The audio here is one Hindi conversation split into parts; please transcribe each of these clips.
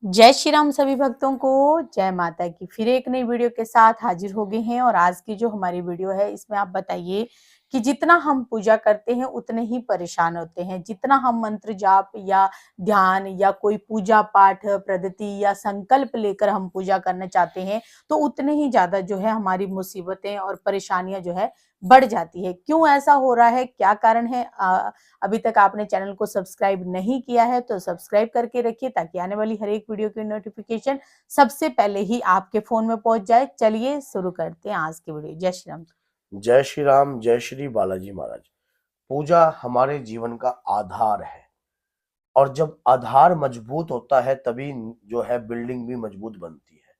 जय श्री राम सभी भक्तों को। जय माता की। फिर एक नई वीडियो के साथ हाजिर हो गए हैं और आज की जो हमारी वीडियो है इसमें आप बताइए कि जितना हम पूजा करते हैं उतने ही परेशान होते हैं। जितना हम मंत्र जाप या ध्यान या कोई पूजा पाठ पद्धति या संकल्प लेकर हम पूजा करना चाहते हैं तो उतने ही ज्यादा जो है हमारी मुसीबतें और परेशानियां जो है बढ़ जाती है। क्यों ऐसा हो रहा है, क्या कारण है? अभी तक आपने चैनल को सब्सक्राइब नहीं किया है तो सब्सक्राइब करके रखिए ताकि आने वाली हर एक वीडियो की नोटिफिकेशन सबसे पहले ही आपके फोन में पहुंच जाए। चलिए शुरू करते हैं आज की वीडियो। जय श्री राम। जय श्री राम, जय श्री बालाजी महाराज। पूजा हमारे जीवन का आधार है और जब आधार मजबूत होता है तभी जो है बिल्डिंग भी मजबूत बनती है।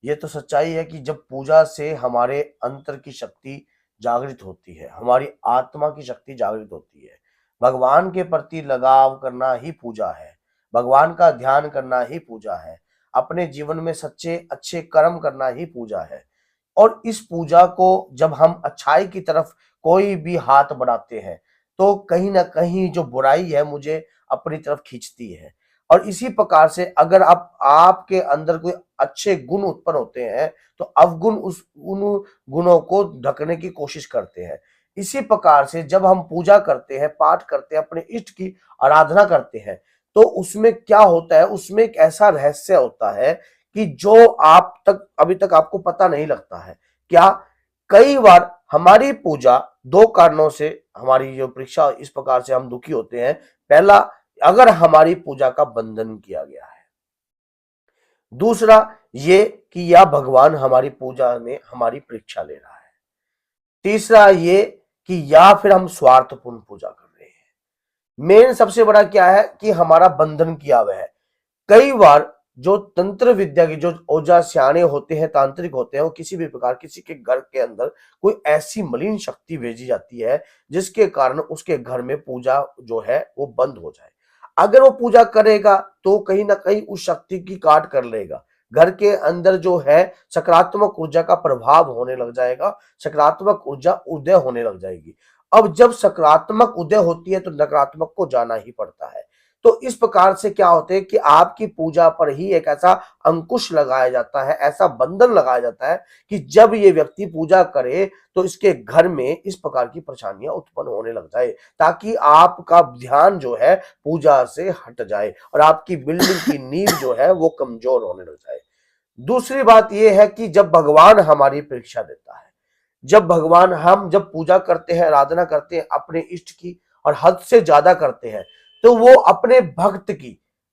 ये तो सच्चाई है कि जब पूजा से हमारे अंतर की शक्ति जागृत होती है, हमारी आत्मा की शक्ति जागृत होती है। भगवान के प्रति लगाव करना ही पूजा है, भगवान का ध्यान करना ही पूजा है, अपने जीवन में सच्चे अच्छे कर्म करना ही पूजा है। और इस पूजा को जब हम अच्छाई की तरफ कोई भी हाथ बढ़ाते हैं तो कहीं ना कहीं जो बुराई है मुझे अपनी तरफ खींचती है। और इसी प्रकार से अगर आपके अंदर कोई अच्छे गुण उत्पन्न होते हैं तो अवगुण उन गुणों को ढकने की कोशिश करते हैं। इसी प्रकार से जब हम पूजा करते हैं, पाठ करते हैं, अपने इष्ट की आराधना करते हैं तो उसमें क्या होता है, उसमें एक ऐसा रहस्य होता है कि जो आप तक अभी तक आपको पता नहीं लगता है। क्या कई बार हमारी पूजा दो कारणों से हमारी जो परीक्षा इस प्रकार से हम दुखी होते हैं। पहला, अगर हमारी पूजा का बंधन किया गया है। दूसरा ये कि या भगवान हमारी पूजा में हमारी परीक्षा ले रहा है। तीसरा ये कि या फिर हम स्वार्थपूर्ण पूजा कर रहे हैं। मेन सबसे बड़ा क्या है कि हमारा बंधन किया हुआ है। कई बार जो तंत्र विद्या के जो ओझा सियाने होते हैं, तांत्रिक होते हैं, वो किसी भी प्रकार किसी के घर के अंदर कोई ऐसी मलिन शक्ति भेजी जाती है जिसके कारण उसके घर में पूजा जो है वो बंद हो जाए। अगर वो पूजा करेगा तो कहीं ना कहीं उस शक्ति की काट कर लेगा। घर के अंदर जो है सकारात्मक ऊर्जा का प्रभाव होने लग जाएगा, सकारात्मक ऊर्जा उदय होने लग जाएगी। अब जब सकारात्मक उदय होती है तो नकारात्मक को जाना ही पड़ता है। तो इस प्रकार से क्या होते हैं कि आपकी पूजा पर ही एक ऐसा अंकुश लगाया जाता है, ऐसा बंधन लगाया जाता है कि जब ये व्यक्ति पूजा करे तो इसके घर में इस प्रकार की परेशानियां उत्पन्न होने लग जाए, ताकि आपका ध्यान जो है पूजा से हट जाए और आपकी बिल्डिंग की नींव जो है वो कमजोर होने लग जाए। दूसरी बात यह है कि जब भगवान हमारी परीक्षा देता है, जब भगवान हम जब पूजा करते हैं, आराधना करते हैं अपने इष्ट की और हद से ज्यादा करते हैं तो वो अपने भक्त की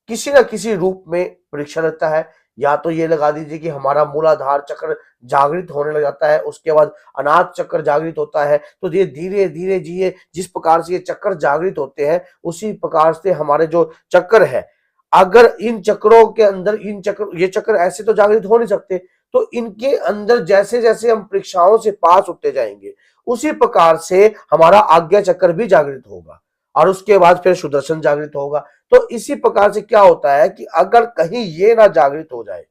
किसी ना किसी रूप में परीक्षा लेता है। या तो ये लगा दीजिए कि हमारा मूलाधार चक्र जागृत होने लग जाता है, उसके बाद अनाथ चक्र जागृत होता है। तो ये धीरे धीरे जी जिस प्रकार से ये चक्र जागृत होते हैं उसी प्रकार से हमारे जो चक्र है, अगर इन चक्रों के अंदर ये चक्र ऐसे तो जागृत हो नहीं सकते, तो इनके अंदर जैसे जैसे हम परीक्षाओं से पास होते जाएंगे उसी प्रकार से हमारा आज्ञा चक्र भी जागृत होगा और उसके बाद फिर सुदर्शन जागृत होगा। तो इसी प्रकार से क्या होता है कि अगर कहीं ये ना जागृत हो जाए,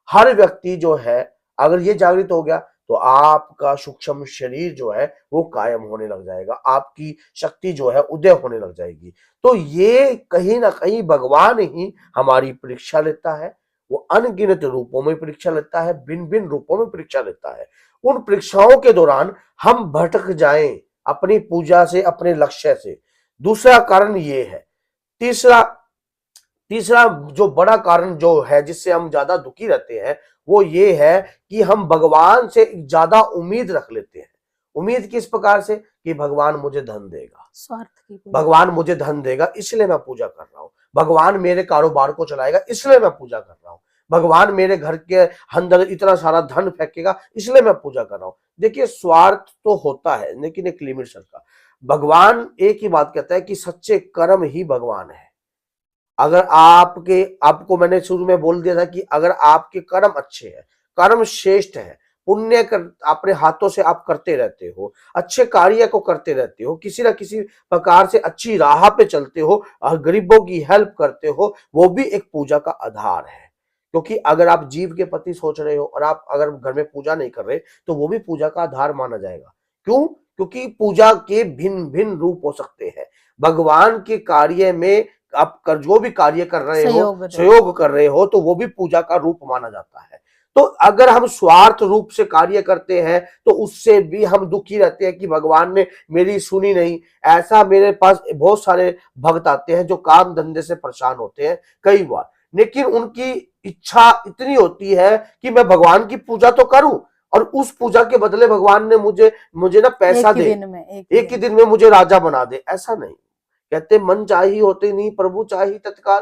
हर व्यक्ति जो है अगर ये जागृत हो गया तो आपका सूक्ष्म शरीर जो है वो कायम होने लग जाएगा, आपकी शक्ति जो है उदय होने लग जाएगी। तो ये कहीं ना कहीं भगवान ही हमारी परीक्षा लेता है। वो अनगिनत रूपों में परीक्षा लेता है, भिन्न भिन्न रूपों में परीक्षा लेता है। उन परीक्षाओं के दौरान हम भटक जाएं अपनी पूजा से, अपने लक्ष्य से। दूसरा कारण ये है। तीसरा तीसरा जो बड़ा कारण जो है जिससे हम ज्यादा दुखी रहते हैं वो ये है कि हम भगवान से ज्यादा उम्मीद रख लेते हैं। उम्मीद किस प्रकार से कि भगवान मुझे धन देगा, स्वार्थ की पूजा। भगवान मुझे धन देगा इसलिए मैं पूजा कर रहा हूं, भगवान मेरे कारोबार को चलाएगा इसलिए मैं पूजा कर रहा हूं, भगवान मेरे घर के अंदर इतना सारा धन फेंकेगा इसलिए मैं पूजा कर रहा हूं। देखिए, स्वार्थ तो होता है लेकिन एक लिमिट का। भगवान एक ही बात कहता है कि सच्चे कर्म ही भगवान है। अगर आपको मैंने शुरू में बोल दिया था कि अगर आपके कर्म अच्छे हैं, कर्म श्रेष्ठ है, पुण्य कर अपने हाथों से आप करते रहते हो, अच्छे कार्य को करते रहते हो, किसी ना किसी प्रकार से अच्छी राह पे चलते हो और गरीबों की हेल्प करते हो, वो भी एक पूजा का आधार है। क्योंकि अगर आप जीव के प्रति सोच रहे हो और आप अगर घर में पूजा नहीं कर रहे तो वो भी पूजा का आधार माना जाएगा। क्यों? क्योंकि पूजा के भिन्न भिन्न रूप हो सकते हैं। भगवान के कार्य में आप कर जो भी कार्य कर रहे हो, सहयोग सहयोग कर रहे हो, तो वो भी पूजा का रूप माना जाता है। तो अगर हम स्वार्थ रूप से कार्य करते हैं तो उससे भी हम दुखी रहते हैं कि भगवान ने मेरी सुनी नहीं। ऐसा मेरे पास बहुत सारे भक्त आते हैं जो काम धंधे से परेशान होते हैं कई बार, लेकिन उनकी इच्छा इतनी होती है कि मैं भगवान की पूजा तो करूं और उस पूजा के बदले भगवान ने मुझे ना पैसा एक ही दे, दिन में एक ही दिन में मुझे राजा बना दे। ऐसा नहीं, कहते मन चाही होते नहीं, प्रभु चाही तत्काल।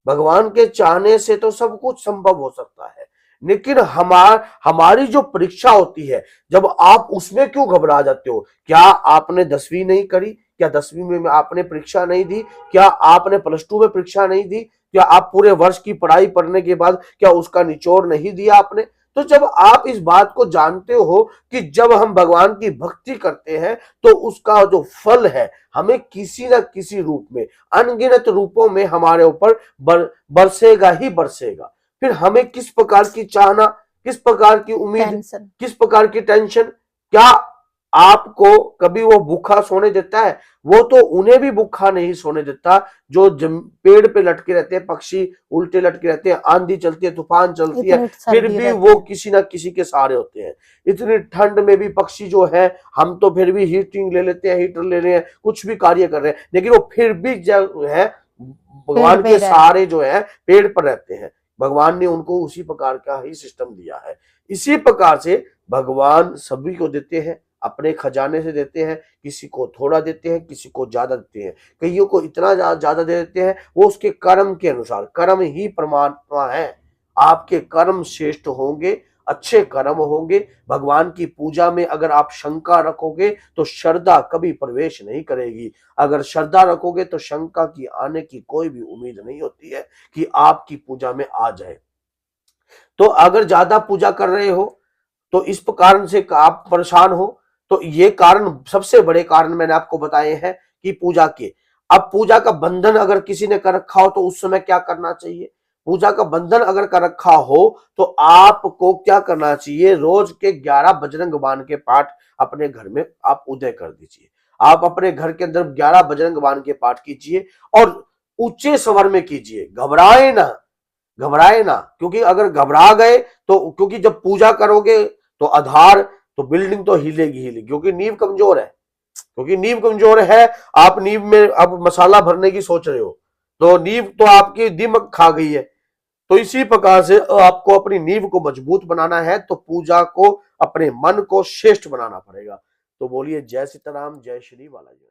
भगवान के चाहने से तो सब कुछ संभव हो सकता है, लेकिन हमारी जो परीक्षा होती है, जब आप उसमें क्यों घबरा जाते हो? क्या आपने 10वीं नहीं करी? क्या 10वीं में आपने परीक्षा नहीं दी? क्या आपने +2 में परीक्षा नहीं दी? क्या आप पूरे वर्ष की पढ़ाई पढ़ने के बाद क्या उसका निचोड़ नहीं दिया आपने? तो जब आप इस बात को जानते हो कि जब हम भगवान की भक्ति करते हैं तो उसका जो फल है हमें किसी न किसी रूप में, अनगिनत रूपों में हमारे ऊपर बरसेगा ही बरसेगा। फिर हमें किस प्रकार की चाहना, किस प्रकार की उम्मीद, किस प्रकार की टेंशन? क्या आपको कभी वो भूखा सोने देता है? वो तो उन्हें भी भूखा नहीं सोने देता जो पेड़ पे लटके रहते हैं, पक्षी उल्टे लटके रहते हैं, आंधी चलती है, तूफान चलती है, फिर भी वो किसी ना किसी के सहारे होते हैं। इतनी ठंड में भी पक्षी जो है, हम तो फिर भी हीटिंग ले लेते हैं, हीटर ले रहे हैं, कुछ भी कार्य कर रहे हैं, लेकिन वो फिर भी जो है भगवान के सहारे जो है पेड़ पर रहते हैं। भगवान ने उनको उसी प्रकार का ही सिस्टम दिया है। इसी प्रकार से भगवान सभी को देते हैं, अपने खजाने से देते हैं, किसी को थोड़ा देते हैं, किसी को ज्यादा देते हैं, कईयों को इतना ज्यादा दे देते हैं, वो उसके कर्म के अनुसार। कर्म ही परमात्मा है। आपके कर्म श्रेष्ठ होंगे, अच्छे कर्म होंगे। भगवान की पूजा में अगर आप शंका रखोगे तो श्रद्धा कभी प्रवेश नहीं करेगी। अगर श्रद्धा रखोगे तो शंका की आने की कोई भी उम्मीद नहीं होती है कि आपकी पूजा में आ जाए। तो अगर ज्यादा पूजा कर रहे हो तो इस कारण से आप परेशान हो, तो ये कारण, सबसे बड़े कारण मैंने आपको बताए हैं कि पूजा के। अब पूजा का बंधन अगर किसी ने कर रखा हो तो उस समय क्या करना चाहिए? पूजा का बंधन अगर कर रखा हो तो आपको क्या करना चाहिए? रोज के 11 बजरंग बाण के पाठ अपने घर में आप उदय कर दीजिए। आप अपने घर के अंदर 11 बजरंग बाण के पाठ कीजिए और ऊंचे स्वर में कीजिए। घबराए ना, घबराए ना, क्योंकि अगर घबरा गए तो, क्योंकि जब पूजा करोगे तो आधार, तो बिल्डिंग तो हिलेगी हिलेगी, क्योंकि नींव कमजोर है। क्योंकि नींव कमजोर है, आप नींव में अब मसाला भरने की सोच रहे हो तो नींव तो आपकी दिमक खा गई है। तो इसी प्रकार से आपको अपनी नींव को मजबूत बनाना है तो पूजा को, अपने मन को श्रेष्ठ बनाना पड़ेगा। तो बोलिए जय सीताराम, जय श्री बालाजी।